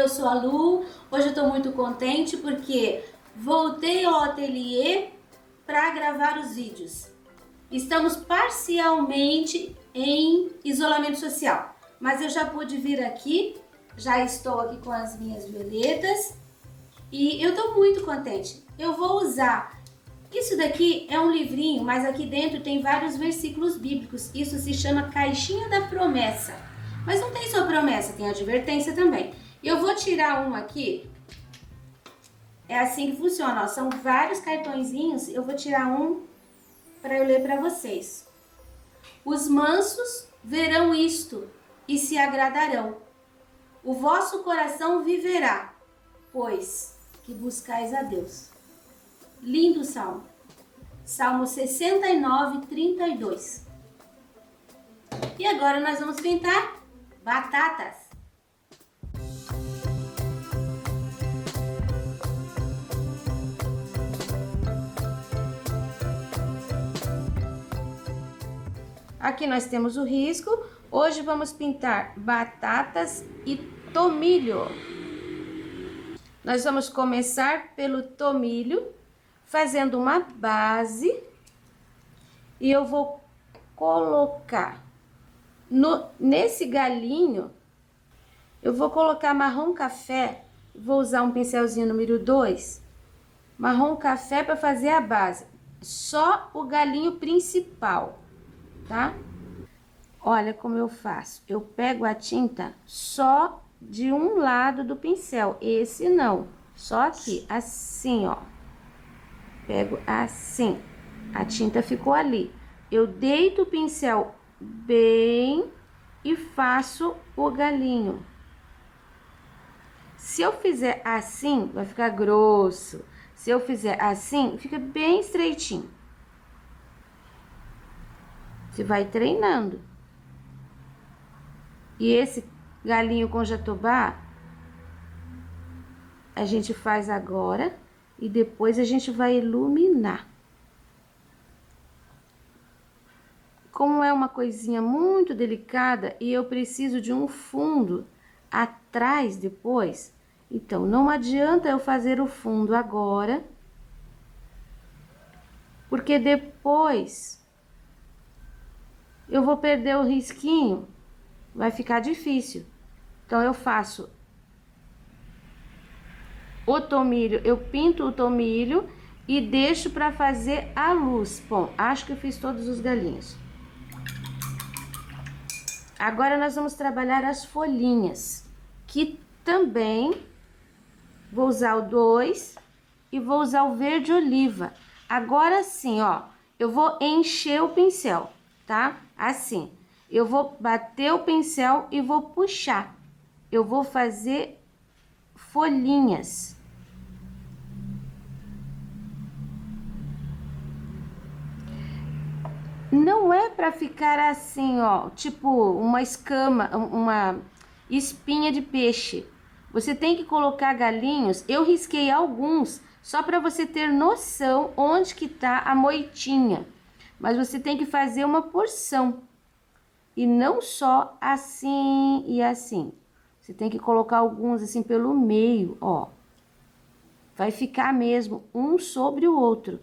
eu sou a Lu. Hoje eu tô muito contente porque voltei ao ateliê para gravar os vídeos. Estamos parcialmente em isolamento social, mas eu já pude vir aqui, já estou aqui com as minhas violetas e eu tô muito contente. Eu vou usar, isso daqui é um livrinho, mas aqui dentro tem vários versículos bíblicos, isso se chama Caixinha da Promessa. Mas não tem só promessa, tem advertência também. Eu vou tirar um aqui, é assim que funciona, ó, são vários cartõezinhos, eu vou tirar um para eu ler para vocês. Os mansos verão isto e se agradarão. O vosso coração viverá, pois que buscais a Deus. Lindo salmo. Salmo 69, 32. E agora nós vamos pintar batatas. Aqui nós temos o risco. Hoje vamos pintar batatas e tomilho. Nós vamos começar pelo tomilho, fazendo uma base. E eu vou colocar nesse galinho, eu vou colocar marrom café. Vou usar um pincelzinho número 2. Marrom café para fazer a base. Só o galinho principal. Tá? Olha como eu faço. Eu pego a tinta só de um lado do pincel. Esse não. Só aqui. Assim, ó. Pego assim. A tinta ficou ali. Eu deito o pincel bem e faço o galinho. Se eu fizer assim, vai ficar grosso. Se eu fizer assim, fica bem estreitinho. Você vai treinando. E esse galinho com jatobá, a gente faz agora e depois a gente vai iluminar. Como é uma coisinha muito delicada e eu preciso de um fundo atrás depois, então não adianta eu fazer o fundo agora, porque depois eu vou perder o risquinho, vai ficar difícil. Então eu faço o tomilho, eu pinto o tomilho e deixo para fazer a luz. Bom, acho que eu fiz todos os galinhos. Agora nós vamos trabalhar as folhinhas, que também vou usar o 2 e vou usar o verde oliva. Agora sim, ó, eu vou encher o pincel, tá? Assim, eu vou bater o pincel e vou puxar. Eu vou fazer folhinhas. Não é para ficar assim, ó, tipo uma escama, uma espinha de peixe. Você tem que colocar galinhos, eu risquei alguns, só para você ter noção onde que tá a moitinha. Mas você tem que fazer uma porção. E não só assim e assim. Você tem que colocar alguns assim pelo meio, ó. Vai ficar mesmo um sobre o outro.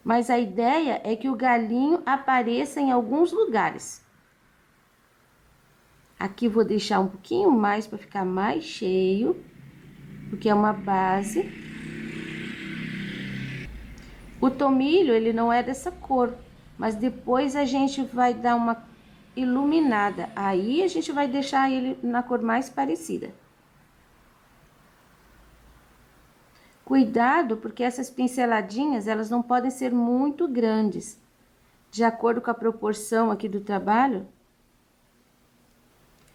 Mas a ideia é que o galinho apareça em alguns lugares. Aqui vou deixar um pouquinho mais para ficar mais cheio, porque é uma base. O tomilho, ele não é dessa cor, mas depois a gente vai dar uma iluminada. Aí a gente vai deixar ele na cor mais parecida. Cuidado, porque essas pinceladinhas, elas não podem ser muito grandes. De acordo com a proporção aqui do trabalho.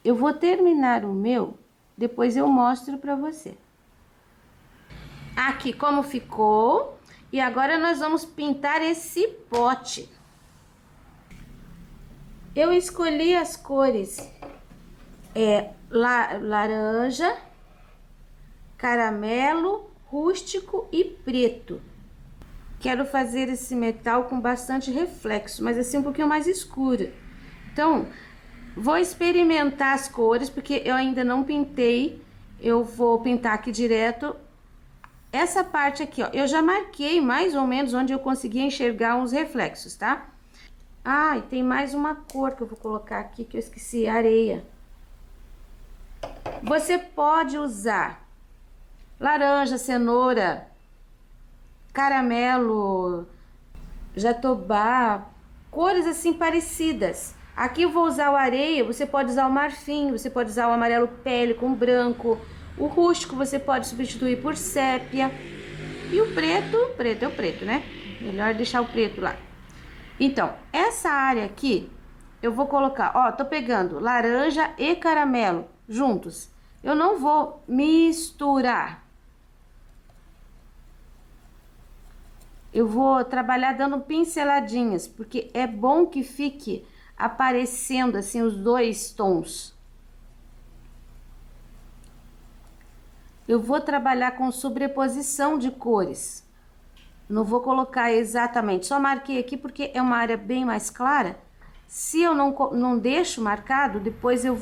Eu vou terminar o meu, depois eu mostro para você. Aqui como ficou. E agora nós vamos pintar esse pote. Eu escolhi as cores laranja, caramelo, rústico e preto. Quero fazer esse metal com bastante reflexo, mas assim um pouquinho mais escuro. Então, Vou experimentar as cores, porque eu ainda não pintei. Eu vou pintar aqui direto. Essa parte aqui, ó, eu já marquei mais ou menos onde eu consegui enxergar uns reflexos, tá? Ah, e tem mais uma cor que eu vou colocar aqui, que eu esqueci, areia. Você pode usar laranja, cenoura, caramelo, jatobá, cores assim parecidas. Aqui eu vou usar o areia, você pode usar o marfim, você pode usar o amarelo pele com branco, o rústico você pode substituir por sépia. E o preto é o preto, né? Melhor deixar o preto lá. Então, essa área aqui, eu vou colocar, ó, tô pegando laranja e caramelo juntos. Eu não vou misturar. Eu vou trabalhar dando pinceladinhas, porque é bom que fique aparecendo assim os dois tons. Eu vou trabalhar com sobreposição de cores. Não vou colocar exatamente, só marquei aqui porque é uma área bem mais clara. Se eu não deixo marcado, depois eu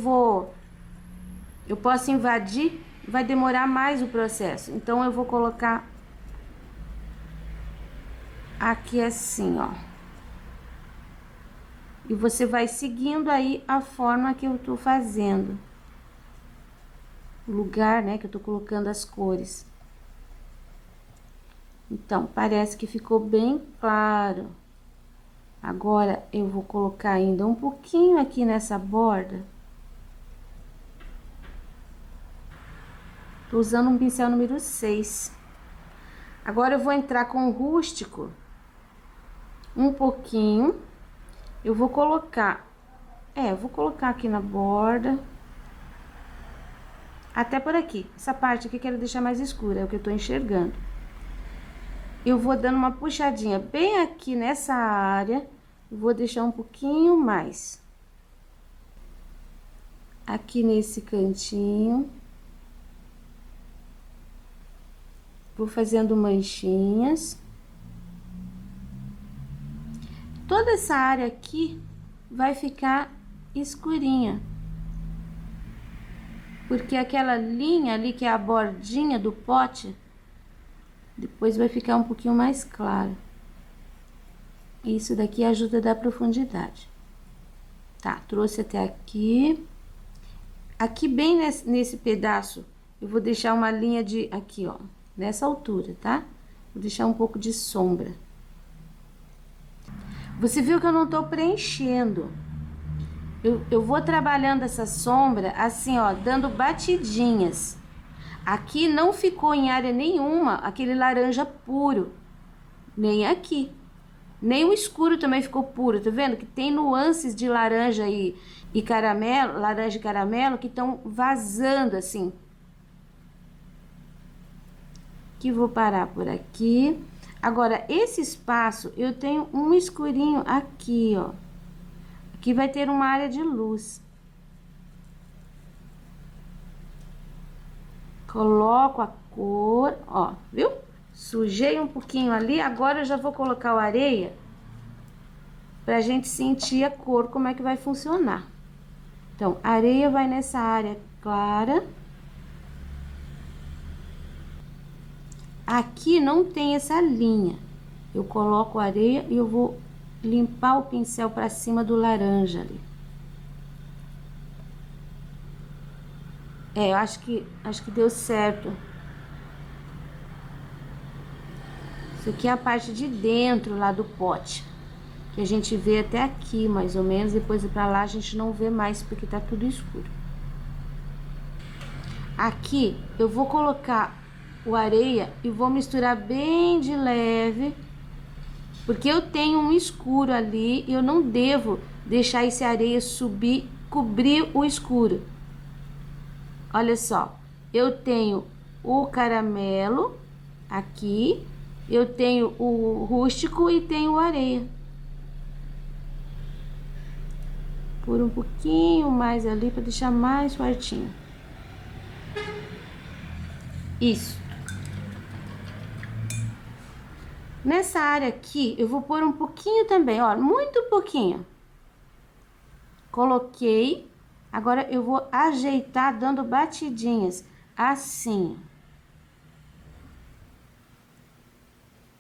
posso invadir, vai demorar mais o processo. Então eu vou colocar aqui assim, ó. E você vai seguindo aí a forma que eu tô fazendo. O lugar, né, que eu tô colocando as cores. Então, parece que ficou bem claro. Agora, eu vou colocar ainda um pouquinho aqui nessa borda. Tô usando um pincel número 6. Agora, eu vou entrar com o rústico. Um pouquinho. Eu vou colocar... eu vou colocar aqui na borda. Até por aqui. Essa parte aqui eu quero deixar mais escura, é o que eu tô enxergando. Eu vou dando uma puxadinha bem aqui nessa área. Vou deixar um pouquinho mais. Aqui nesse cantinho. Vou fazendo manchinhas. Toda essa área aqui vai ficar escurinha. Porque aquela linha ali, que é a bordinha do pote, depois vai ficar um pouquinho mais claro. Isso daqui ajuda a dar profundidade. Tá, trouxe até aqui. Aqui bem nesse pedaço, eu vou deixar uma linha de... Aqui, ó, nessa altura, tá? Vou deixar um pouco de sombra. Você viu que eu não tô preenchendo. Eu vou trabalhando essa sombra assim, ó, dando batidinhas. Aqui não ficou em área nenhuma aquele laranja puro, nem aqui. Nem o escuro também ficou puro, tá vendo? Que tem nuances de laranja e caramelo, laranja e caramelo que estão vazando assim. Que vou parar por aqui. Agora, esse espaço, eu tenho um escurinho aqui, ó. Aqui vai ter uma área de luz. Coloco a cor, ó, viu? Sujei um pouquinho ali, agora eu já vou colocar o areia pra gente sentir a cor, como é que vai funcionar. Então, a areia vai nessa área clara. Aqui não tem essa linha. Eu coloco a areia e eu vou limpar o pincel pra cima do laranja ali. Eu acho que deu certo. Isso aqui é a parte de dentro lá do pote, que a gente vê até aqui, mais ou menos. Depois de pra lá a gente não vê mais, porque tá tudo escuro. Aqui eu vou colocar o areia e vou misturar bem de leve, porque eu tenho um escuro ali e eu não devo deixar esse areia subir, cobrir o escuro. Olha só, eu tenho o caramelo aqui, eu tenho o rústico e tenho o areia. Por um pouquinho mais ali para deixar mais fortinho. Isso. Nessa área aqui, eu vou pôr um pouquinho também, ó, muito pouquinho. Coloquei. Agora, eu vou ajeitar dando batidinhas, assim.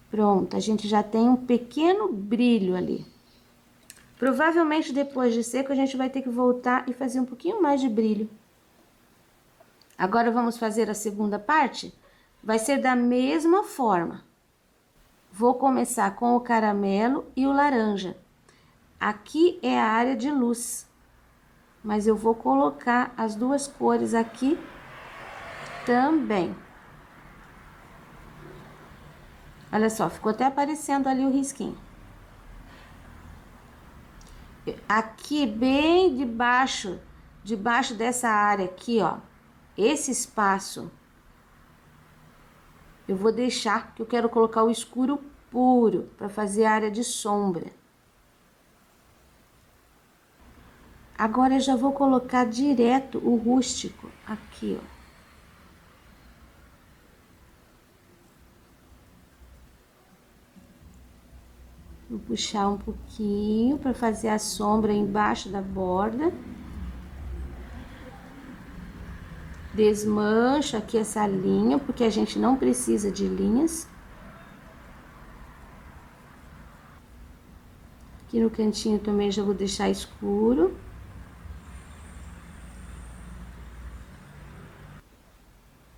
Pronto, a gente já tem um pequeno brilho ali. Provavelmente, depois de seco, a gente vai ter que voltar e fazer um pouquinho mais de brilho. Agora, vamos fazer a segunda parte? Vai ser da mesma forma. Vou começar com o caramelo e o laranja. Aqui é a área de luz, mas eu vou colocar as duas cores aqui também. Olha só, ficou até aparecendo ali o risquinho. Aqui bem debaixo dessa área aqui, ó, esse espaço, eu vou deixar, que eu quero colocar o escuro puro para fazer a área de sombra. Agora eu já vou colocar direto o rústico aqui, ó. Vou puxar um pouquinho para fazer a sombra embaixo da borda. Desmancho aqui essa linha, porque a gente não precisa de linhas. Aqui no cantinho também já vou deixar escuro.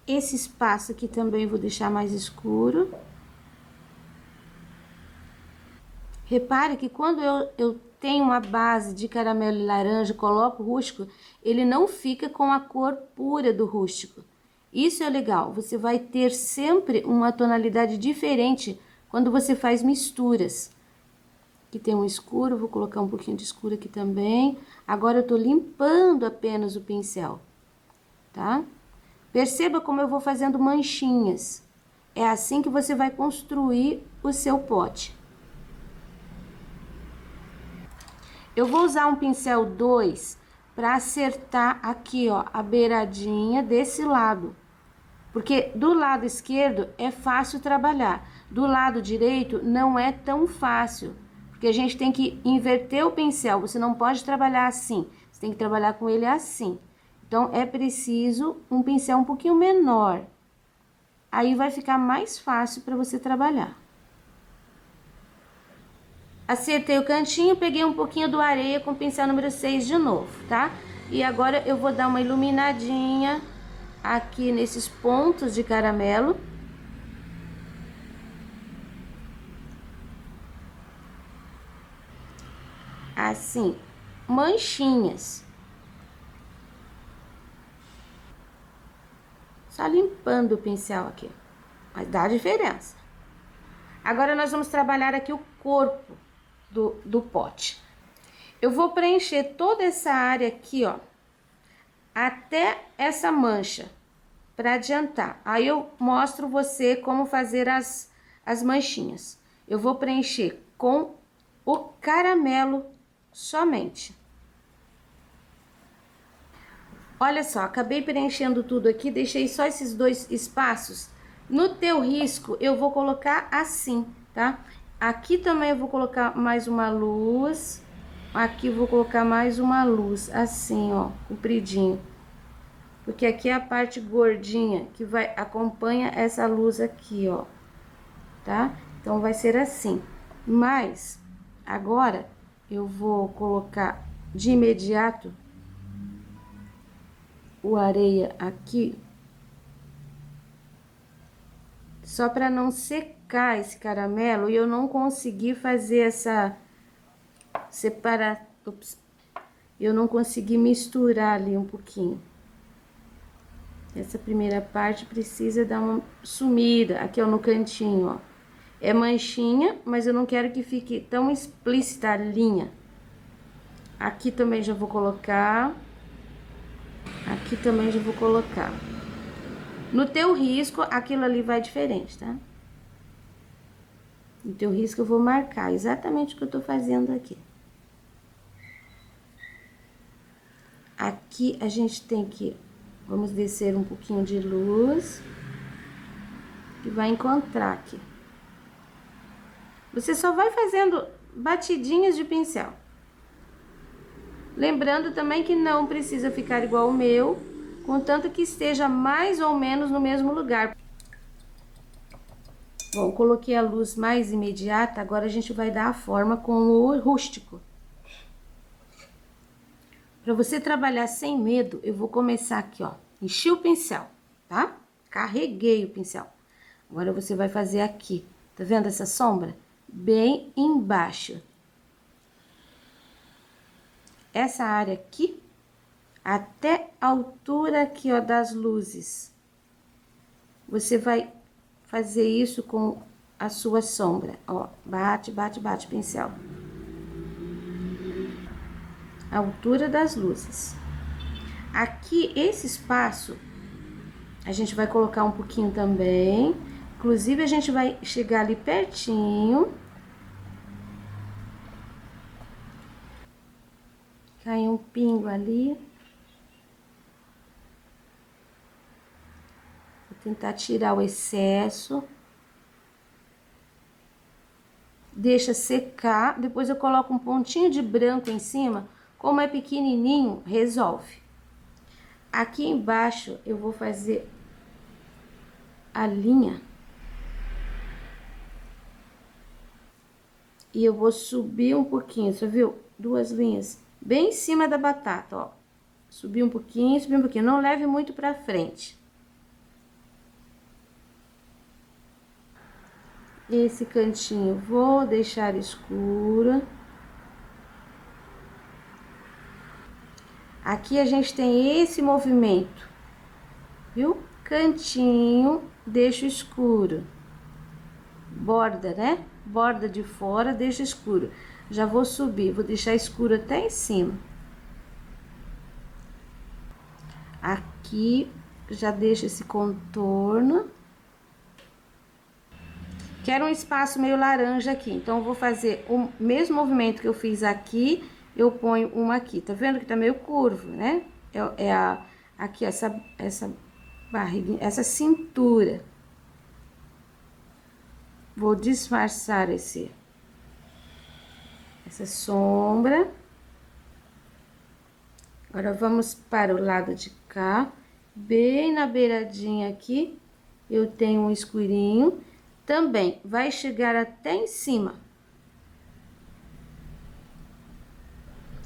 Esse espaço aqui também vou deixar mais escuro. Repare que quando eu tenho uma base de caramelo e laranja, coloco o rústico, ele não fica com a cor pura do rústico. Isso é legal, você vai ter sempre uma tonalidade diferente quando você faz misturas. Aqui tem um escuro, vou colocar um pouquinho de escuro aqui também. Agora eu tô limpando apenas o pincel, tá? Perceba como eu vou fazendo manchinhas. É assim que você vai construir o seu pote. Eu vou usar um pincel 2 para acertar aqui, ó, a beiradinha desse lado. Porque do lado esquerdo é fácil trabalhar, do lado direito não é tão fácil. Porque a gente tem que inverter o pincel, você não pode trabalhar assim, você tem que trabalhar com ele assim. Então, é preciso um pincel um pouquinho menor. Aí vai ficar mais fácil para você trabalhar. Acertei o cantinho, peguei um pouquinho do areia com o pincel número 6 de novo, tá? E agora eu vou dar uma iluminadinha aqui nesses pontos de caramelo. Assim, manchinhas. Só limpando o pincel aqui, mas dá diferença. Agora, nós vamos trabalhar aqui o corpo do pote. Eu vou preencher toda essa área aqui, ó, até essa mancha, para adiantar. Aí eu mostro você como fazer as manchinhas. Eu vou preencher com o caramelo somente. Olha só, acabei preenchendo tudo aqui, deixei só esses dois espaços. No teu risco, eu vou colocar assim, tá? Aqui também eu vou colocar mais uma luz. Aqui eu vou colocar mais uma luz, assim, ó, compridinho. Porque aqui é a parte gordinha que vai acompanha essa luz aqui, ó, tá? Então, vai ser assim. Mas, agora, eu vou colocar de imediato o areia aqui. Só para não secar esse caramelo e eu não conseguir fazer essa eu não consegui misturar ali um pouquinho. Essa primeira parte precisa dar uma sumida aqui, ó, no cantinho, ó. É manchinha, mas eu não quero que fique tão explícita a linha. Aqui também já vou colocar. Aqui também já vou colocar. No teu risco, aquilo ali vai diferente, tá? No teu risco, eu vou marcar exatamente o que eu tô fazendo aqui. Aqui, a gente tem que... Vamos descer um pouquinho de luz. E vai encontrar aqui. Você só vai fazendo batidinhas de pincel. Lembrando também que não precisa ficar igual o meu, contanto que esteja mais ou menos no mesmo lugar. Bom, coloquei a luz mais imediata, agora a gente vai dar a forma com o rústico. Para você trabalhar sem medo, eu vou começar aqui, ó. Enchi o pincel, tá? Carreguei o pincel. Agora você vai fazer aqui, tá vendo essa sombra? Bem embaixo. Essa área aqui, até a altura aqui, ó, das luzes. Você vai fazer isso com a sua sombra, ó. Bate, bate, bate o pincel. A altura das luzes. Aqui, esse espaço, a gente vai colocar um pouquinho também. Inclusive, a gente vai chegar ali pertinho. Cai um pingo ali. Vou tentar tirar o excesso. Deixa secar. Depois eu coloco um pontinho de branco em cima. Como é pequenininho, resolve. Aqui embaixo eu vou fazer a linha. E eu vou subir um pouquinho, você viu? Duas linhas bem em cima da batata, ó. Subir um pouquinho, subir um pouquinho. Não leve muito pra frente. Esse cantinho vou deixar escuro. Aqui a gente tem esse movimento, viu? Cantinho, deixo escuro. Borda, né? Borda de fora, deixa escuro. Já vou subir, vou deixar escuro até em cima. Aqui, já deixo esse contorno. Quero um espaço meio laranja aqui, então eu vou fazer o mesmo movimento que eu fiz aqui, eu ponho uma aqui. Tá vendo que tá meio curvo, né? Aqui, essa barriguinha, essa cintura. Vou disfarçar essa sombra. Agora, vamos para o lado de cá. Bem na beiradinha aqui, eu tenho um escurinho. Também vai chegar até em cima.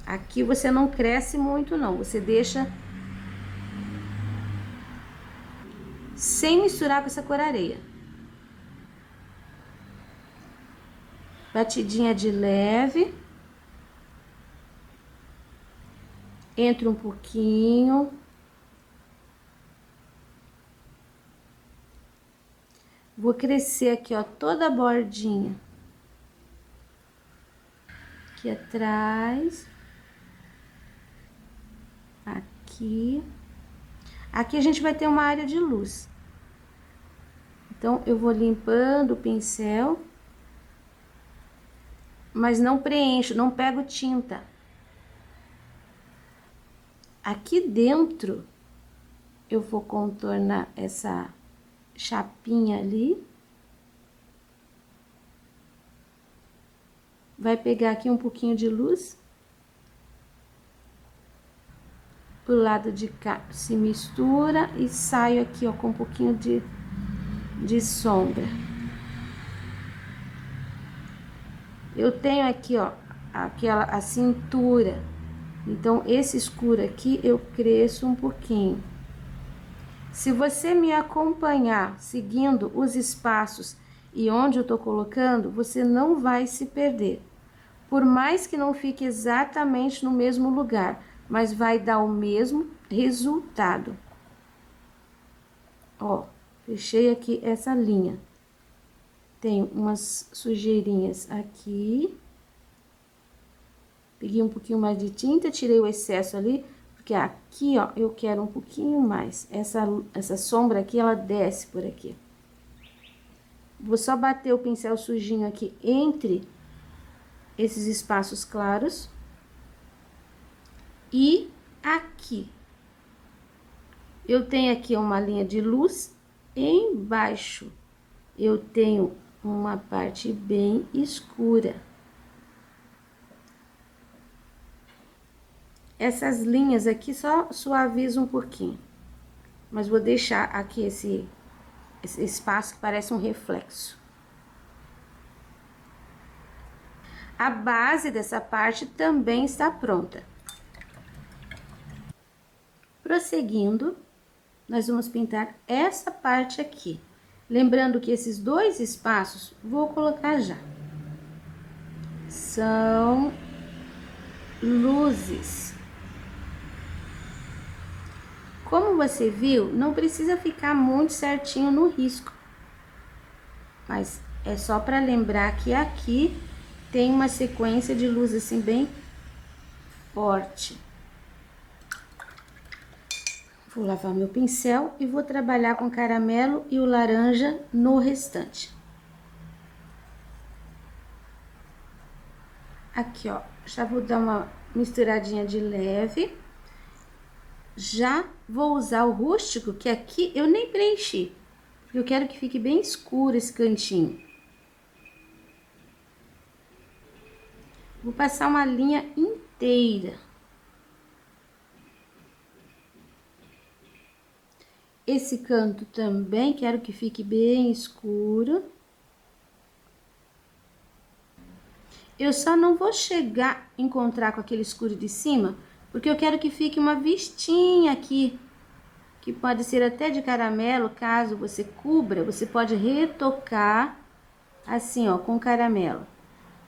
Aqui você não cresce muito, não. Você deixa sem misturar com essa cor areia. Batidinha de leve. Entra um pouquinho. Vou crescer aqui, ó, toda a bordinha. Aqui atrás. Aqui. Aqui a gente vai ter uma área de luz. Então, eu vou limpando o pincel. Mas não preencho, não pego tinta. Aqui dentro, eu vou contornar essa chapinha ali. Vai pegar aqui um pouquinho de luz. Pro lado de cá se mistura e saio aqui, ó, com um pouquinho de sombra. Eu tenho aqui, ó, a cintura. Então, esse escuro aqui eu cresço um pouquinho. Se você me acompanhar seguindo os espaços e onde eu tô colocando, você não vai se perder. Por mais que não fique exatamente no mesmo lugar, mas vai dar o mesmo resultado. Ó, fechei aqui essa linha. Tem umas sujeirinhas aqui. Peguei um pouquinho mais de tinta, tirei o excesso ali, porque aqui, ó, eu quero um pouquinho mais. Essa sombra aqui, ela desce por aqui. Vou só bater o pincel sujinho aqui entre esses espaços claros. E aqui, eu tenho aqui uma linha de luz, embaixo eu tenho uma parte bem escura. Essas linhas aqui só suaviza um pouquinho. Mas vou deixar aqui esse espaço que parece um reflexo. A base dessa parte também está pronta. Prosseguindo, nós vamos pintar essa parte aqui. Lembrando que esses dois espaços, vou colocar já. São luzes. Como você viu, não precisa ficar muito certinho no risco. Mas é só para lembrar que aqui tem uma sequência de luz assim bem forte. Vou lavar meu pincel e vou trabalhar com caramelo e o laranja no restante. Aqui, ó, já vou dar uma misturadinha de leve. Já vou usar o rústico, que aqui eu nem preenchi, porque eu quero que fique bem escuro esse cantinho. Vou passar uma linha inteira. Esse canto também quero que fique bem escuro. Eu só não vou chegar a encontrar com aquele escuro de cima, porque eu quero que fique uma vistinha aqui, que pode ser até de caramelo. Caso você cubra, você pode retocar assim, ó, com caramelo,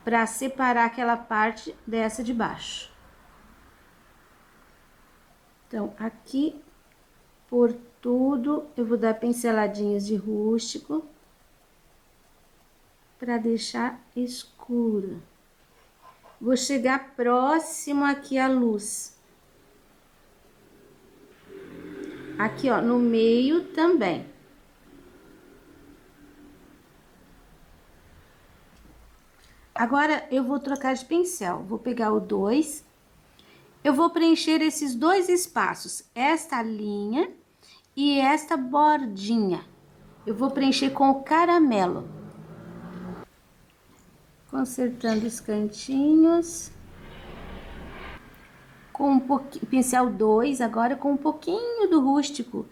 para separar aquela parte dessa de baixo. Então, aqui por tudo, eu vou dar pinceladinhas de rústico para deixar escuro. Vou chegar próximo aqui à luz. Aqui, ó, no meio também. Agora, eu vou trocar de pincel. Vou pegar o 2. Eu vou preencher esses dois espaços, esta linha e esta bordinha. Eu vou preencher com o caramelo. Consertando os cantinhos. Com um pouquinho, pincel 2, agora com um pouquinho do rústico,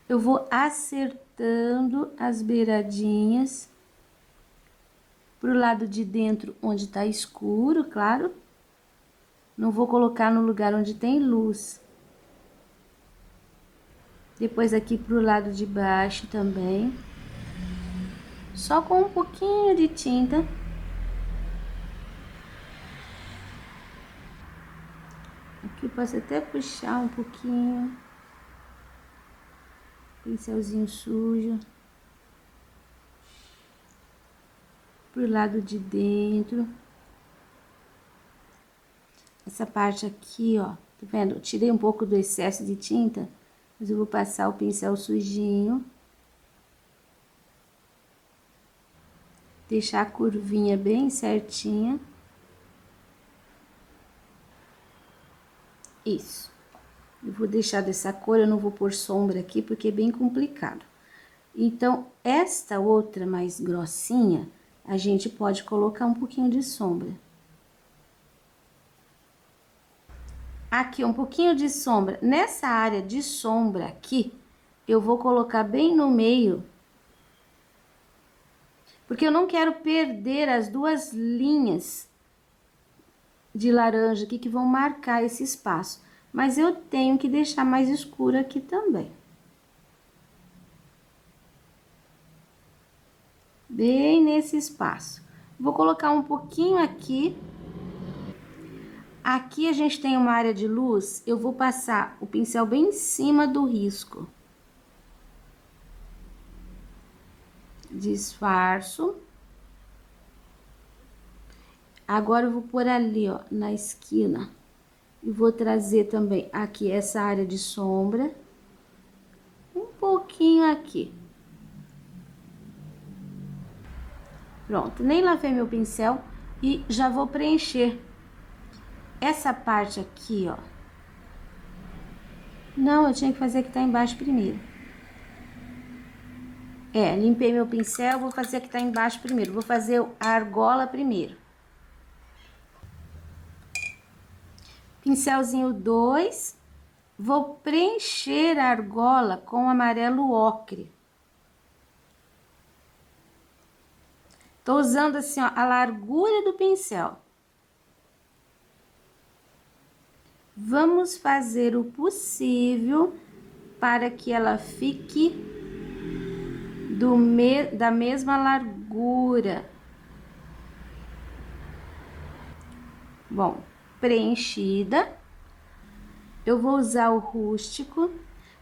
eu vou acertando as beiradinhas pro lado de dentro, onde tá escuro, claro. Não vou colocar no lugar onde tem luz. Depois aqui pro lado de baixo também. Só com um pouquinho de tinta. Aqui posso até puxar um pouquinho. Pincelzinho sujo. Pro lado de dentro. Essa parte aqui, ó, tá vendo? Eu tirei um pouco do excesso de tinta, mas eu vou passar o pincel sujinho. Deixar a curvinha bem certinha. Isso. Eu vou deixar dessa cor, eu não vou pôr sombra aqui, porque é bem complicado. Então, esta outra mais grossinha, a gente pode colocar um pouquinho de sombra. Aqui, um pouquinho de sombra. Nessa área de sombra aqui, eu vou colocar bem no meio, porque eu não quero perder as duas linhas de laranja aqui que vão marcar esse espaço. Mas eu tenho que deixar mais escuro aqui também. Bem nesse espaço. Vou colocar um pouquinho aqui. Aqui a gente tem uma área de luz, eu vou passar o pincel bem em cima do risco. Disfarço. Agora eu vou pôr ali, ó, na esquina. E vou trazer também aqui essa área de sombra. Um pouquinho aqui. Pronto, nem lavei meu pincel e já vou preencher essa parte aqui, ó. Não, eu tinha que fazer que tá embaixo primeiro. Limpei meu pincel, vou fazer que tá embaixo primeiro. Vou fazer a argola primeiro. Pincelzinho 2, vou preencher a argola com amarelo ocre. Tô usando assim, ó, a largura do pincel. Vamos fazer o possível para que ela fique da mesma largura. Bom, preenchida, eu vou usar o rústico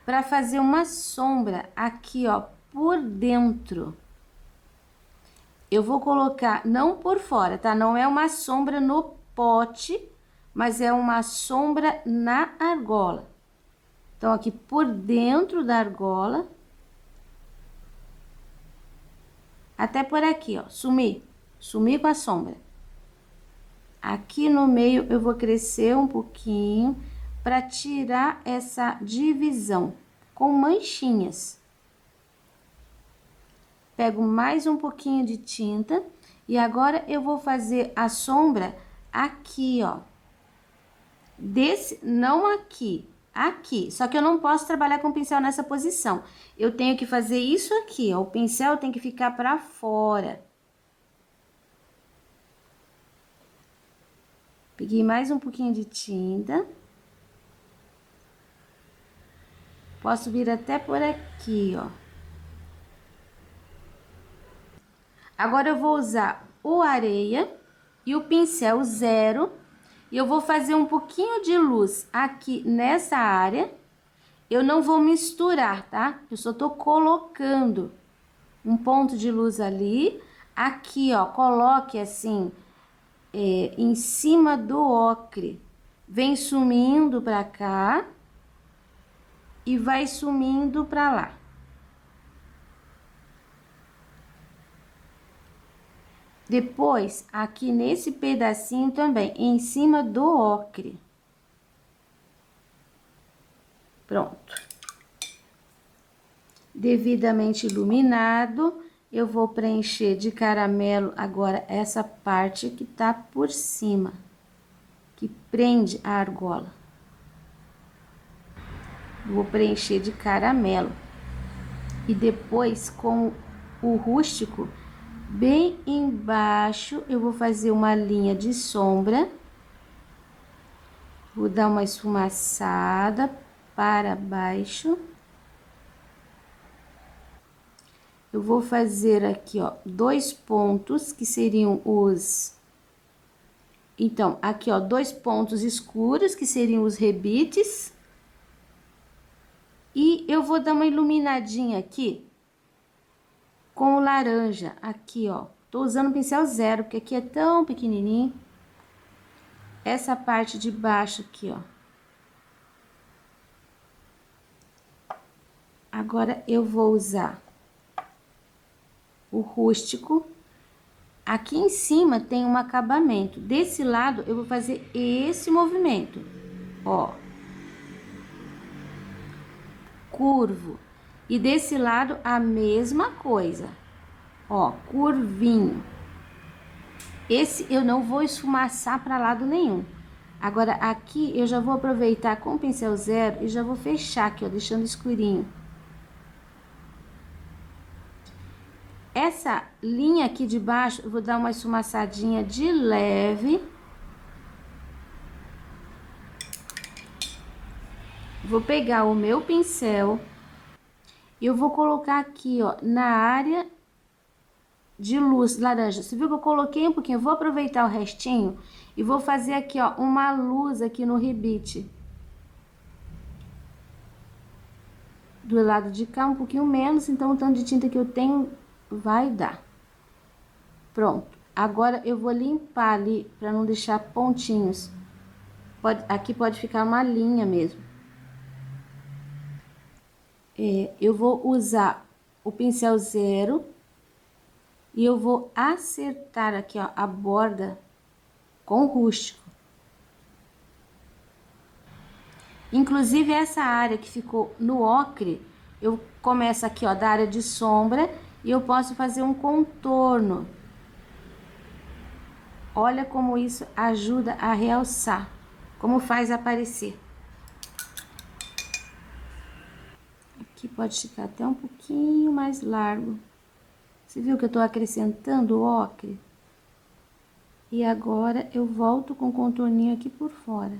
para fazer uma sombra aqui, ó, por dentro. Eu vou colocar, não por fora, tá? Não é uma sombra no pote, mas é uma sombra na argola. Então, aqui por dentro da argola, até por aqui, ó, sumir com a sombra. Aqui no meio eu vou crescer um pouquinho para tirar essa divisão com manchinhas. Pego mais um pouquinho de tinta e agora eu vou fazer a sombra aqui, ó. Não aqui, aqui. Só que eu não posso trabalhar com o pincel nessa posição. Eu tenho que fazer isso aqui, ó. O pincel tem que ficar para fora. Peguei mais um pouquinho de tinta. Posso vir até por aqui, ó. Agora eu vou usar o areia e o pincel 0 e eu vou fazer um pouquinho de luz aqui nessa área. Eu não vou misturar, tá? Eu só tô colocando um ponto de luz ali. Aqui, ó, coloque assim, em cima do ocre. Vem sumindo pra cá e vai sumindo pra lá. Depois, aqui nesse pedacinho também, em cima do ocre. Pronto. Devidamente iluminado, eu vou preencher de caramelo agora essa parte que tá por cima, que prende a argola. Vou preencher de caramelo. E depois, com o rústico, bem embaixo, eu vou fazer uma linha de sombra. Vou dar uma esfumaçada para baixo. Eu vou fazer aqui, ó, 2 pontos, que seriam os... Então, aqui, ó, 2 pontos escuros, que seriam os rebites. E eu vou dar uma iluminadinha aqui com o laranja, aqui, ó. Tô usando o pincel 0, porque aqui é tão pequenininho. Essa parte de baixo aqui, ó. Agora, eu vou usar o rústico. Aqui em cima tem um acabamento. Desse lado, eu vou fazer esse movimento, ó. Curvo. E desse lado, a mesma coisa. Ó, curvinho. Esse eu não vou esfumaçar para lado nenhum. Agora, aqui eu já vou aproveitar com o pincel 0 e já vou fechar aqui, ó, deixando escurinho. Essa linha aqui de baixo, eu vou dar uma esfumaçadinha de leve. Vou pegar o meu pincel e eu vou colocar aqui, ó, na área de luz laranja. Você viu que eu coloquei um pouquinho? Eu vou aproveitar o restinho e vou fazer aqui, ó, uma luz aqui no rebite. Do lado de cá, um pouquinho menos, então o tanto de tinta que eu tenho vai dar. Pronto. Agora eu vou limpar ali para não deixar pontinhos. Aqui pode ficar uma linha mesmo. Eu vou usar o pincel 0 e eu vou acertar aqui, ó, a borda com o rústico. Inclusive, essa área que ficou no ocre, eu começo aqui, ó, da área de sombra e eu posso fazer um contorno. Olha como isso ajuda a realçar. como faz aparecer. Aqui pode ficar até um pouquinho mais largo. Você viu que eu tô acrescentando o ocre? E agora eu volto com o contorninho aqui por fora.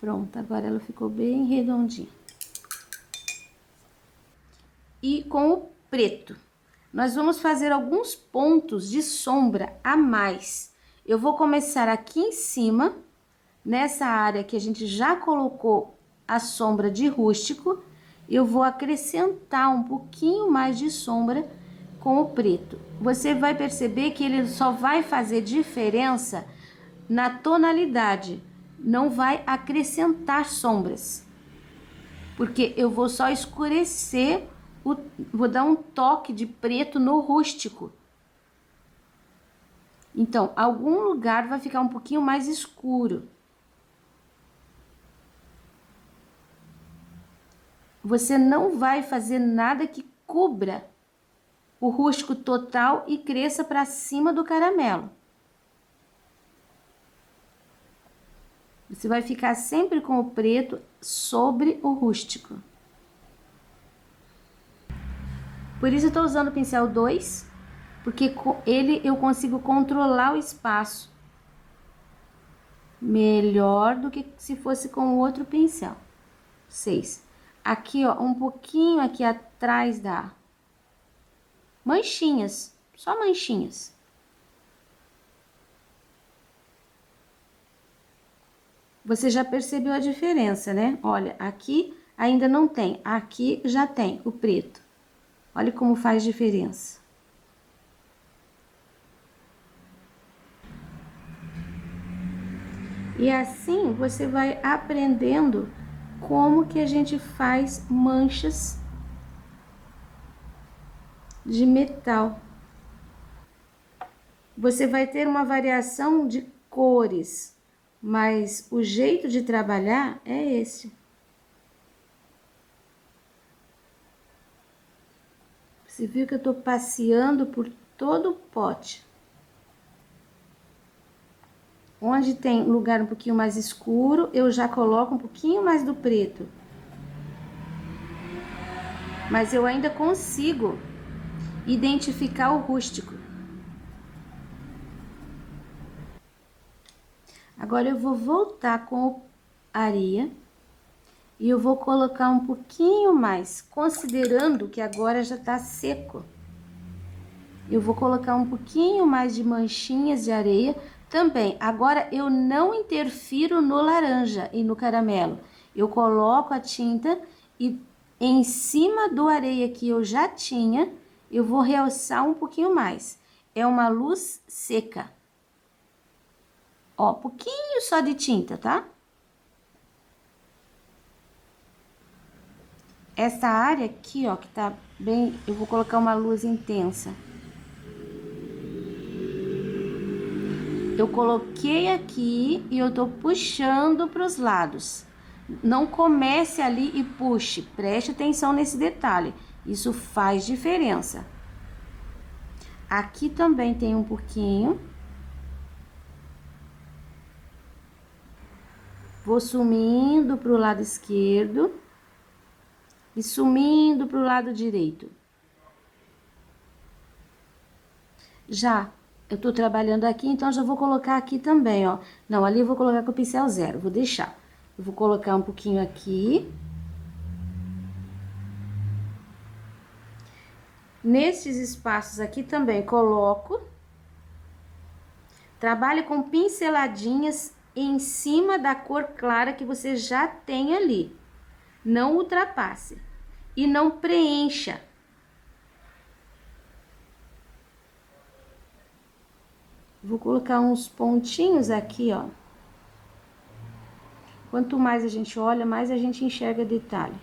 Pronto, agora ela ficou bem redondinha. E com o preto, nós vamos fazer alguns pontos de sombra a mais. Eu vou começar aqui em cima, nessa área que a gente já colocou a sombra de rústico, eu vou acrescentar um pouquinho mais de sombra com o preto. Você vai perceber que ele só vai fazer diferença na tonalidade, não vai acrescentar sombras, porque eu vou só escurecer, vou dar um toque de preto no rústico. Então, algum lugar vai ficar um pouquinho mais escuro. Você não vai fazer nada que cubra o rústico total e cresça para cima do caramelo. Você vai ficar sempre com o preto sobre o rústico. Por isso eu tô usando o pincel 2, porque com ele eu consigo controlar o espaço melhor do que se fosse com o outro pincel. 6. Aqui, ó, um pouquinho aqui atrás da manchinhas, só manchinhas. Você já percebeu a diferença, né? Olha, aqui ainda não tem, aqui já tem o preto. Olha como faz diferença. E assim você vai aprendendo como que a gente faz manchas de metal. Você vai ter uma variação de cores, mas o jeito de trabalhar é esse. Você viu que eu tô passeando por todo o pote. Onde tem lugar um pouquinho mais escuro, eu já coloco um pouquinho mais do preto. Mas eu ainda consigo identificar o rústico. Agora eu vou voltar com a areia e eu vou colocar um pouquinho mais, considerando que agora já tá seco. Eu vou colocar um pouquinho mais de manchinhas de areia também. Agora eu não interfiro no laranja e no caramelo. Eu coloco a tinta e em cima do areia que eu já tinha, eu vou realçar um pouquinho mais. É uma luz seca. Ó, pouquinho só de tinta, tá? Essa área aqui, ó, que tá bem, eu vou colocar uma luz intensa. Eu coloquei aqui e eu tô puxando para os lados. Não comece ali e puxe, preste atenção nesse detalhe. Isso faz diferença. Aqui também tem um pouquinho. Vou sumindo para o lado esquerdo e sumindo para o lado direito. Já eu tô trabalhando aqui, então já vou colocar aqui também, ó. Não, ali eu vou colocar com o pincel 0, vou deixar. Eu vou colocar um pouquinho aqui. Nesses espaços aqui também coloco. Trabalhe com pinceladinhas em cima da cor clara que você já tem ali. Não ultrapasse e não preencha. Vou colocar uns pontinhos aqui, ó. Quanto mais a gente olha, mais a gente enxerga detalhe.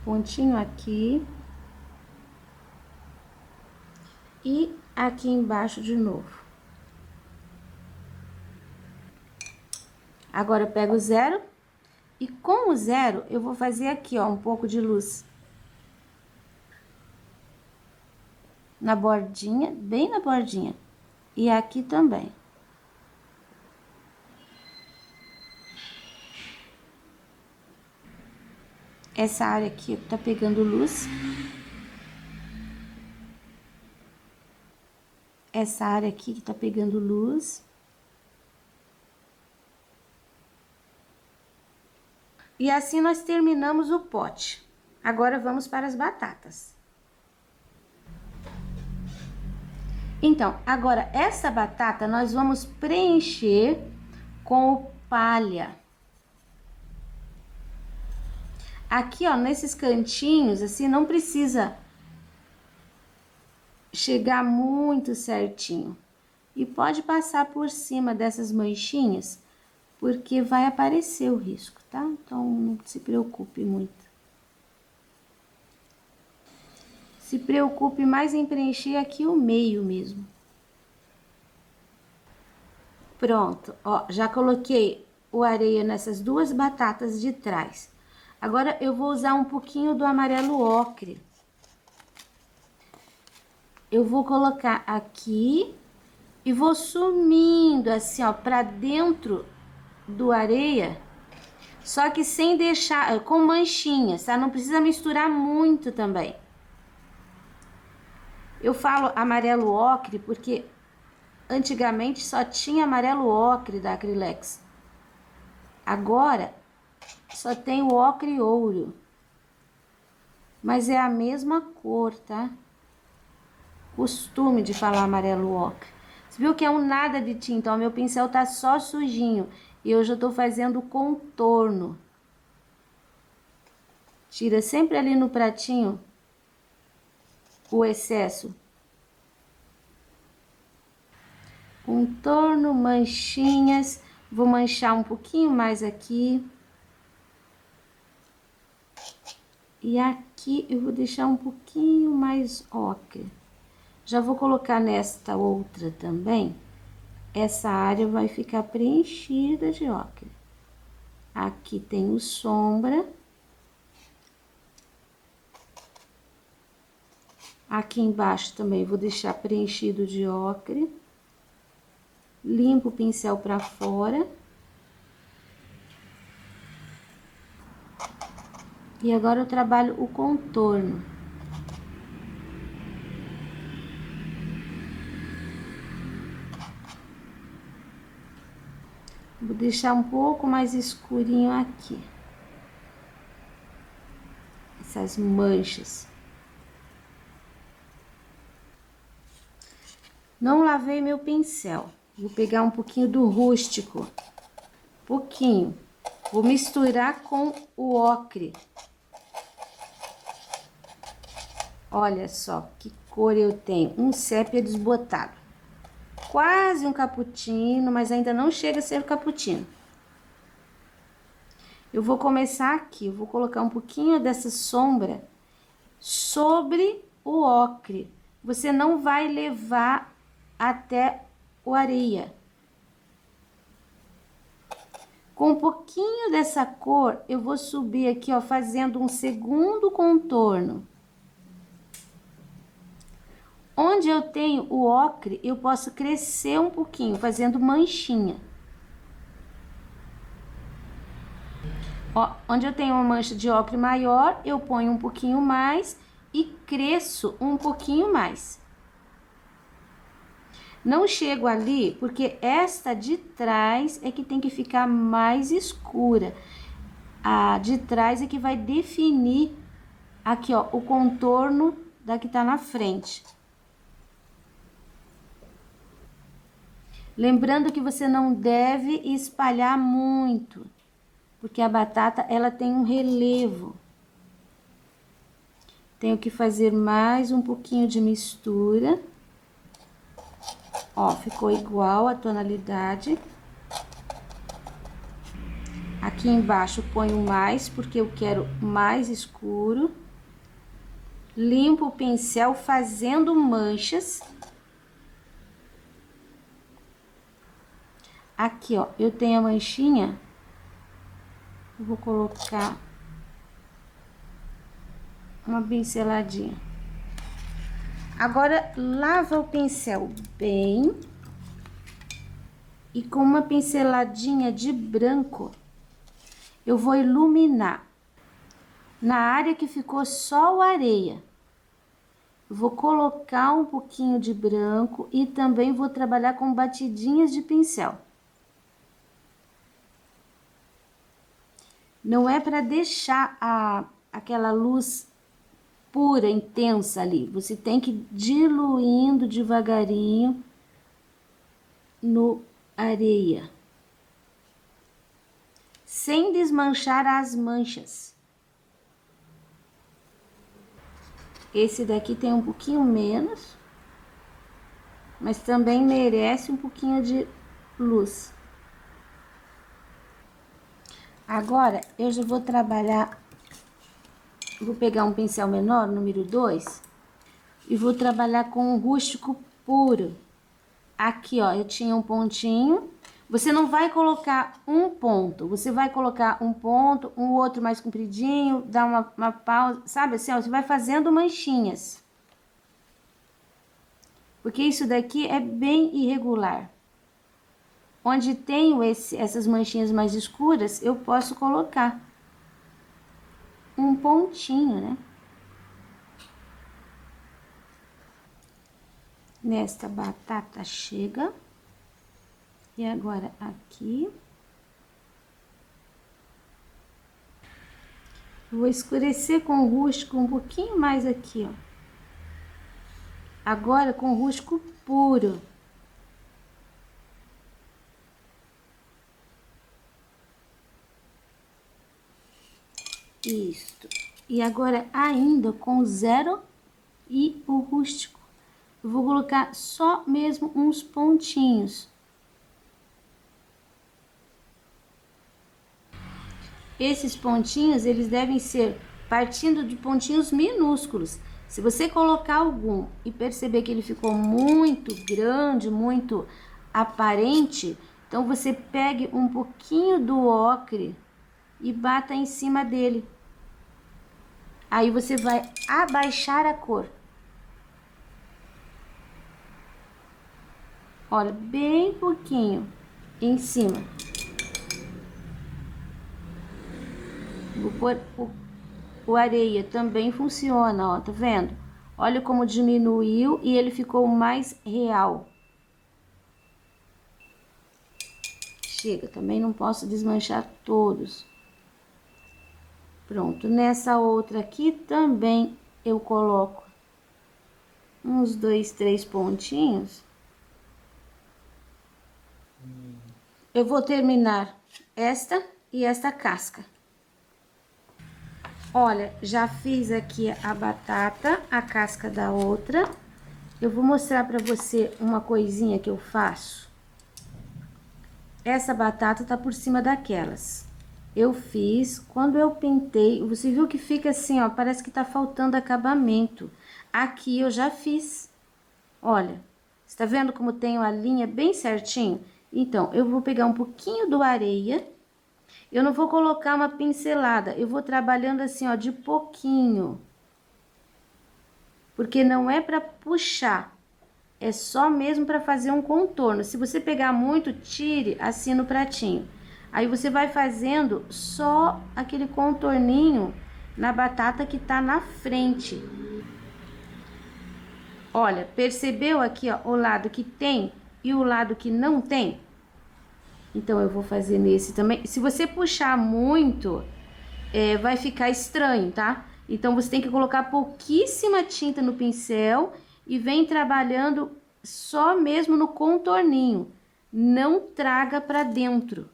Pontinho aqui. E aqui embaixo de novo. Agora eu pego o 0 e com o 0 eu vou fazer aqui, ó, um pouco de luz. na bordinha, bem na bordinha. E aqui também. Essa área aqui tá pegando luz. Essa área aqui que tá pegando luz. E assim nós terminamos o pote. Agora vamos para as batatas. Então, agora essa batata nós vamos preencher com o palha. Aqui, ó, nesses cantinhos, assim, não precisa chegar muito certinho. E pode passar por cima dessas manchinhas, porque vai aparecer o risco, tá? Então, não se preocupe muito. Se preocupe mais em preencher aqui o meio mesmo. Pronto, ó, já coloquei o areia nessas duas batatas de trás. Agora, eu vou usar um pouquinho do amarelo ocre. Eu vou colocar aqui e vou sumindo assim, ó, pra dentro do areia, só que sem deixar, com manchinhas, tá? Não precisa misturar muito também. Eu falo amarelo ocre porque antigamente só tinha amarelo ocre da Acrylex. Agora só tem o ocre ouro. Mas é a mesma cor, tá? Costume de falar amarelo ocre. Você viu que é um nada de tinta, ó, meu pincel tá só sujinho. E eu já tô fazendo contorno. Tira sempre ali no pratinho o excesso. Contorno, manchinhas. Vou manchar um pouquinho mais aqui. E aqui eu vou deixar um pouquinho mais ocre. Já vou colocar nesta outra também. Essa área vai ficar preenchida de ocre. Aqui tem o sombra. Aqui embaixo também vou deixar preenchido de ocre. Limpo o pincel para fora. E agora eu trabalho o contorno. Vou deixar um pouco mais escurinho aqui. Essas manchas. Não lavei meu pincel. Vou pegar um pouquinho do rústico. Pouquinho. Vou misturar com o ocre. Olha só que cor eu tenho. Um sépia desbotado. Quase um cappuccino, mas ainda não chega a ser cappuccino. Eu vou começar aqui. Eu vou colocar um pouquinho dessa sombra sobre o ocre. Você não vai levar até o areia. Com um pouquinho dessa cor, eu vou subir aqui, ó, fazendo um segundo contorno. Onde eu tenho o ocre, eu posso crescer um pouquinho, fazendo manchinha. Ó, onde eu tenho uma mancha de ocre maior, eu ponho um pouquinho mais e cresço um pouquinho mais. Não chego ali, porque esta de trás é que tem que ficar mais escura. A de trás é que vai definir aqui, ó, o contorno da que tá na frente. Lembrando que você não deve espalhar muito, porque a batata, ela tem um relevo. Tenho que fazer mais um pouquinho de mistura. Ó, ficou igual a tonalidade. Aqui embaixo ponho mais, porque eu quero mais escuro. Limpo o pincel fazendo manchas. Aqui, ó, eu tenho a manchinha. Eu vou colocar uma pinceladinha. Agora, lava o pincel bem e com uma pinceladinha de branco, eu vou iluminar na área que ficou só a areia. Eu vou colocar um pouquinho de branco e também vou trabalhar com batidinhas de pincel. Não é para deixar aquela luz pura, intensa ali. Você tem que ir diluindo devagarinho no areia, sem desmanchar as manchas. Esse daqui tem um pouquinho menos, mas também merece um pouquinho de luz. Agora, eu já vou trabalhar, vou pegar um pincel menor, número 2, e vou trabalhar com um rústico puro. Aqui, ó, eu tinha um pontinho. Você não vai colocar um ponto, você vai colocar um ponto, um outro mais compridinho, dar uma pausa, sabe assim, ó, você vai fazendo manchinhas. Porque isso daqui é bem irregular. Onde tenho essas manchinhas mais escuras, eu posso colocar um pontinho, né? Nesta batata chega. E agora aqui. Vou escurecer com o rústico um pouquinho mais aqui, ó. Agora com o rústico puro. Isto. E agora ainda com o zero e o rústico. Eu vou colocar só mesmo uns pontinhos. Esses pontinhos, eles devem ser partindo de pontinhos minúsculos. Se você colocar algum e perceber que ele ficou muito grande, muito aparente, então você pegue um pouquinho do ocre e bata em cima dele. Aí você vai abaixar a cor. Olha, bem pouquinho em cima. Vou pôr o areia, também funciona, ó, tá vendo? Olha como diminuiu e ele ficou mais real. Chega, também não posso desmanchar todos. Pronto, nessa outra aqui também eu coloco uns 2, 3 pontinhos. Eu vou terminar esta e esta casca. Olha, já fiz aqui a batata, a casca da outra. Eu vou mostrar pra você uma coisinha que eu faço. Essa batata tá por cima daquelas. Eu fiz, quando eu pintei, você viu que fica assim, ó, parece que tá faltando acabamento. Aqui eu já fiz. Olha, você tá vendo como tem a linha bem certinho? Então, eu vou pegar um pouquinho do areia. Eu não vou colocar uma pincelada, eu vou trabalhando assim, ó, de pouquinho. Porque não é para puxar, é só mesmo para fazer um contorno. Se você pegar muito, tire assim no pratinho. Aí você vai fazendo só aquele contorninho na batata que tá na frente. Olha, percebeu aqui, ó, o lado que tem e o lado que não tem? Então, eu vou fazer nesse também. Se você puxar muito, vai ficar estranho, tá? Então, você tem que colocar pouquíssima tinta no pincel e vem trabalhando só mesmo no contorninho. Não traga pra dentro.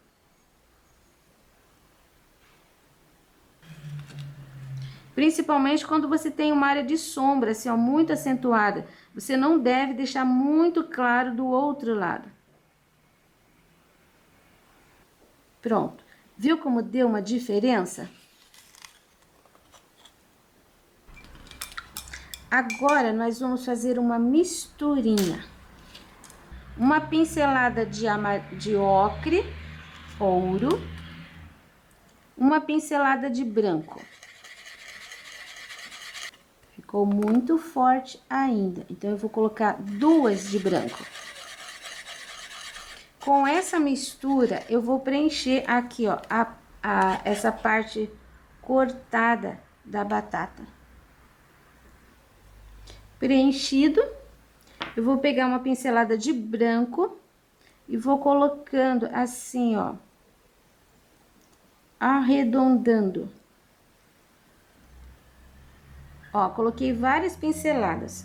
Principalmente quando você tem uma área de sombra, assim, ó, muito acentuada. Você não deve deixar muito claro do outro lado. Pronto. Viu como deu uma diferença? Agora, nós vamos fazer uma misturinha. Uma pincelada de ocre, ouro. Uma pincelada de branco. Ficou muito forte ainda. Então, eu vou colocar 2 de branco. Com essa mistura, eu vou preencher aqui, ó, essa parte cortada da batata. Preenchido, eu vou pegar uma pincelada de branco e vou colocando assim, ó, arredondando. Ó, coloquei várias pinceladas.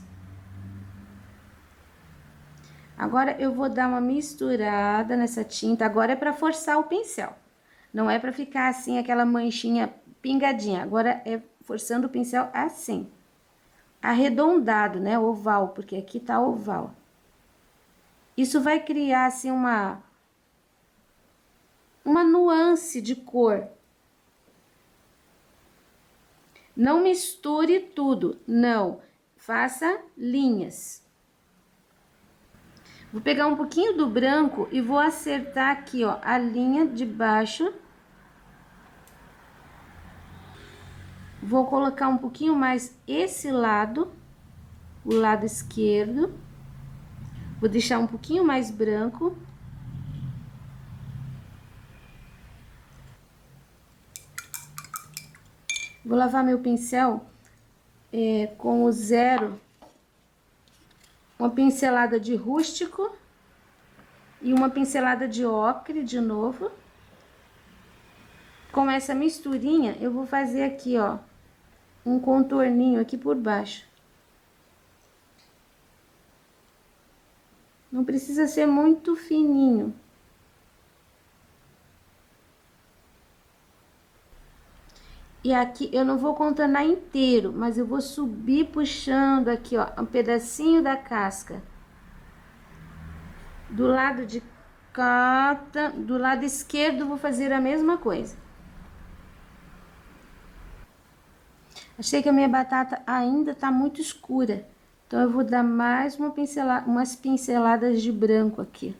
Agora, eu vou dar uma misturada nessa tinta. Agora é para forçar o pincel. Não é para ficar assim, aquela manchinha pingadinha. Agora, é forçando o pincel assim. Arredondado, né? Oval, porque aqui tá oval. Isso vai criar, assim, uma nuance de cor. Não misture tudo, não. Faça linhas. Vou pegar um pouquinho do branco e vou acertar aqui, ó, a linha de baixo. Vou colocar um pouquinho mais esse lado, o lado esquerdo. Vou deixar um pouquinho mais branco. Vou lavar meu pincel com o 0, uma pincelada de rústico e uma pincelada de ocre de novo. Com essa misturinha, eu vou fazer aqui, ó, um contorninho aqui por baixo. Não precisa ser muito fininho. E aqui eu não vou contornar inteiro, mas eu vou subir puxando aqui, ó, um pedacinho da casca. Do lado de cá, do lado esquerdo, vou fazer a mesma coisa. Achei que a minha batata ainda tá muito escura, então eu vou dar mais umas pinceladas de branco aqui.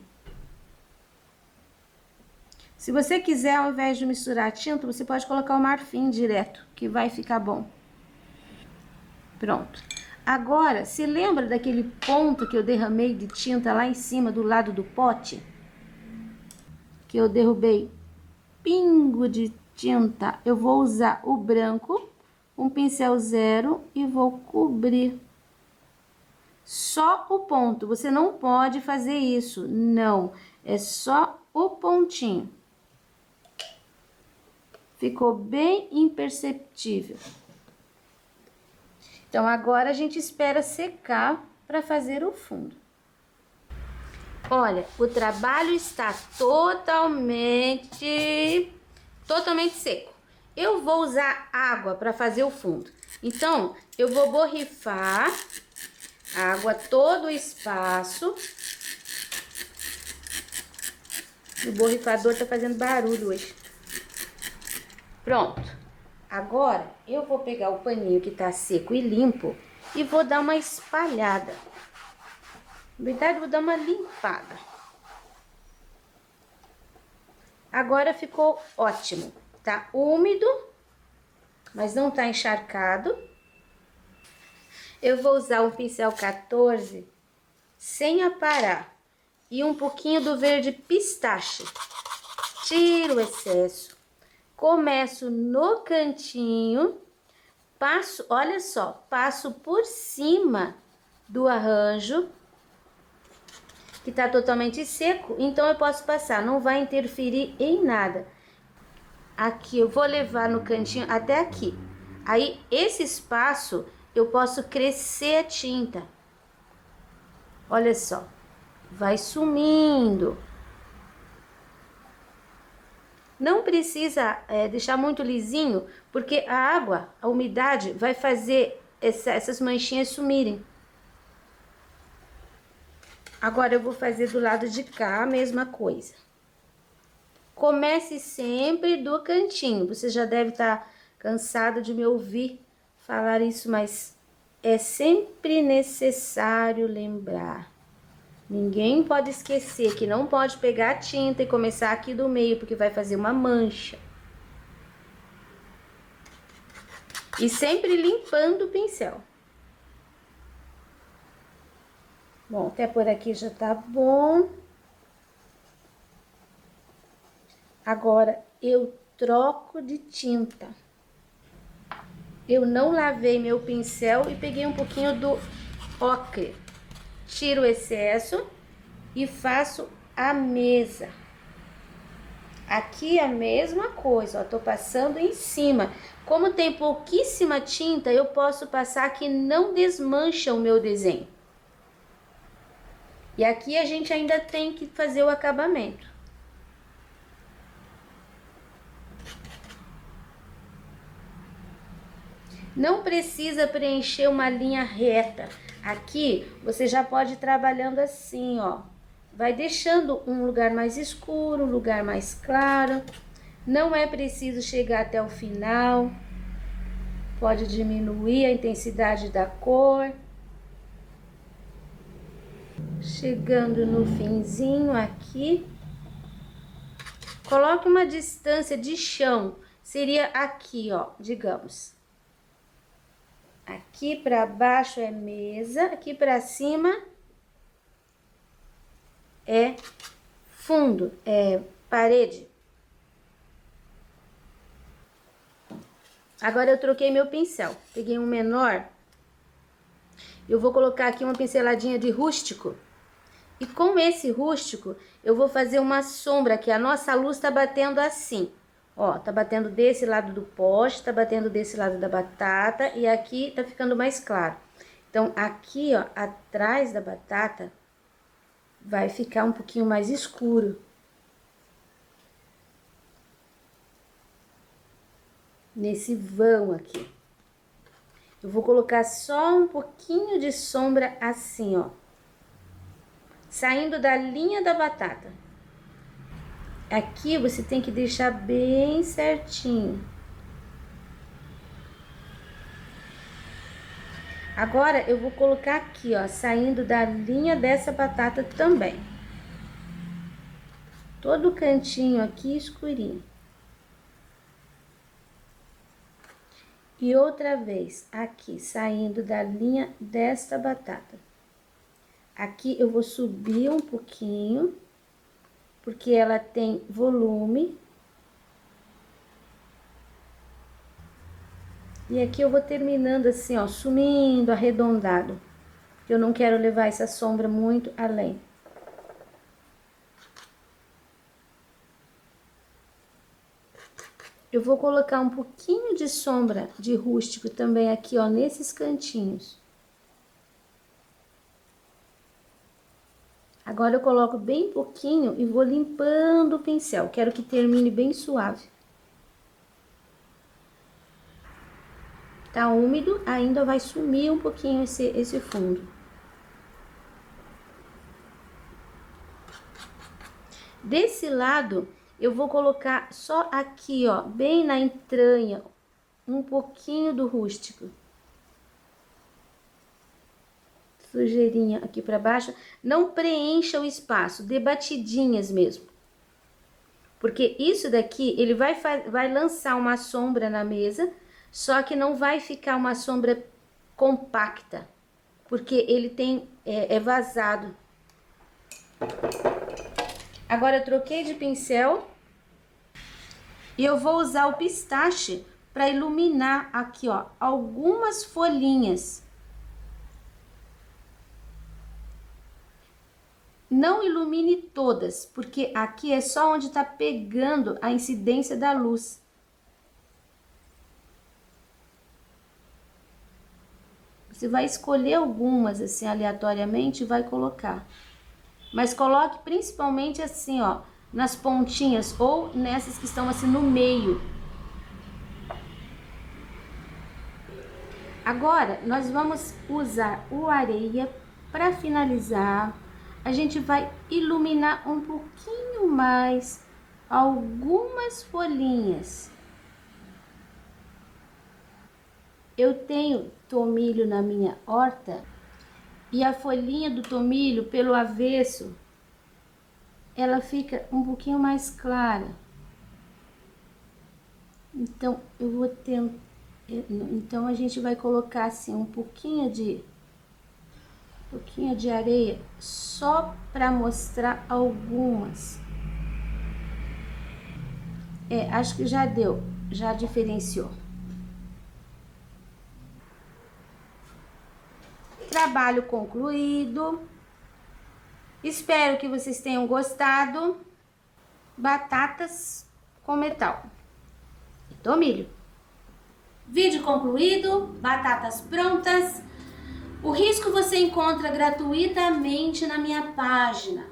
Se você quiser, ao invés de misturar a tinta, você pode colocar o marfim direto, que vai ficar bom. Pronto. Agora, se lembra daquele ponto que eu derramei de tinta lá em cima, do lado do pote? Que eu derrubei pingo de tinta. Eu vou usar o branco, um pincel 0 e vou cobrir. Só o ponto, você não pode fazer isso, não. É só o pontinho. Ficou bem imperceptível. Então, agora a gente espera secar para fazer o fundo. Olha, o trabalho está totalmente seco. Eu vou usar água para fazer o fundo. Então, eu vou borrifar água todo o espaço. O borrifador tá fazendo barulho hoje. Pronto. Agora, eu vou pegar o paninho que tá seco e limpo e vou dar uma espalhada. Na verdade, vou dar uma limpada. Agora ficou ótimo. Tá úmido, mas não tá encharcado. Eu vou usar um pincel 14 sem aparar e um pouquinho do verde pistache. Tiro o excesso. Começo no cantinho, passo, olha só, passo por cima do arranjo, que tá totalmente seco, então eu posso passar, não vai interferir em nada. Aqui eu vou levar no cantinho até aqui. Aí, esse espaço, eu posso crescer a tinta. Olha só, vai sumindo. Não precisa deixar muito lisinho, porque a água, a umidade, vai fazer essas manchinhas sumirem. Agora, eu vou fazer do lado de cá a mesma coisa. Comece sempre do cantinho. Você já deve estar cansado de me ouvir falar isso, mas é sempre necessário lembrar. Ninguém pode esquecer que não pode pegar a tinta e começar aqui do meio, porque vai fazer uma mancha. E sempre limpando o pincel. Bom, até por aqui já tá bom. Agora, eu troco de tinta. Eu não lavei meu pincel e peguei um pouquinho do ocre. Tiro o excesso e faço a mesa. Aqui é a mesma coisa, ó, tô passando em cima. Como tem pouquíssima tinta, eu posso passar que não desmancha o meu desenho. E aqui a gente ainda tem que fazer o acabamento. Não precisa preencher uma linha reta. Aqui você já pode ir trabalhando assim, ó. Vai deixando um lugar mais escuro, um lugar mais claro. Não é preciso chegar até o final. Pode diminuir a intensidade da cor. Chegando no finzinho aqui. Coloque uma distância de chão. Seria aqui, ó, digamos. Aqui para baixo é mesa, aqui para cima é fundo, é parede. Agora eu troquei meu pincel, peguei um menor. Eu vou colocar aqui uma pinceladinha de rústico. E com esse rústico, eu vou fazer uma sombra que a nossa luz tá batendo assim. Ó, tá batendo desse lado do poste, tá batendo desse lado da batata e aqui tá ficando mais claro. Então, aqui, ó, atrás da batata, vai ficar um pouquinho mais escuro. Nesse vão aqui. Eu vou colocar só um pouquinho de sombra assim, ó. Saindo da linha da batata. Aqui você tem que deixar bem certinho. Agora, eu vou colocar aqui, ó, saindo da linha dessa batata também. Todo o cantinho aqui escurinho. E outra vez, aqui, saindo da linha desta batata. Aqui eu vou subir um pouquinho, porque ela tem volume. E aqui eu vou terminando assim, ó, sumindo, arredondado. Eu não quero levar essa sombra muito além. Eu vou colocar um pouquinho de sombra de rústico também aqui, ó, nesses cantinhos. Agora eu coloco bem pouquinho e vou limpando o pincel. Quero que termine bem suave. Tá úmido, ainda vai sumir um pouquinho esse fundo. Desse lado, eu vou colocar só aqui, ó, bem na entranha, um pouquinho do rústico. Sujeirinha aqui pra baixo. Não preencha o espaço, dê batidinhas mesmo. Porque isso daqui, ele vai lançar uma sombra na mesa, só que não vai ficar uma sombra compacta, porque ele é vazado. Agora eu troquei de pincel e eu vou usar o pistache para iluminar aqui, ó, algumas folhinhas. Não ilumine todas, porque aqui é só onde tá pegando a incidência da luz. Você vai escolher algumas assim aleatoriamente e vai colocar. Mas coloque principalmente assim, ó, nas pontinhas ou nessas que estão assim no meio. Agora, nós vamos usar o areia para finalizar. A gente vai iluminar um pouquinho mais algumas folhinhas. Eu tenho tomilho na minha horta e a folhinha do tomilho pelo avesso, ela fica um pouquinho mais clara. Então, eu vou tentar. Então, a gente vai colocar assim um pouquinho de Um pouquinho de areia só para mostrar algumas. Acho que já deu, já diferenciou. Trabalho concluído. Espero que vocês tenham gostado. Batatas com metal e tomilho. Vídeo concluído, batatas prontas. O risco você encontra gratuitamente na minha página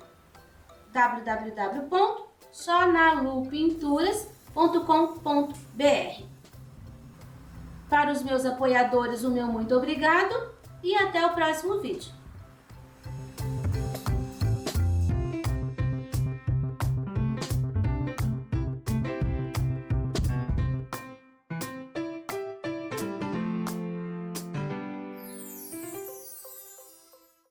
www.sonalupinturas.com.br. Para os meus apoiadores, o meu muito obrigado e até o próximo vídeo.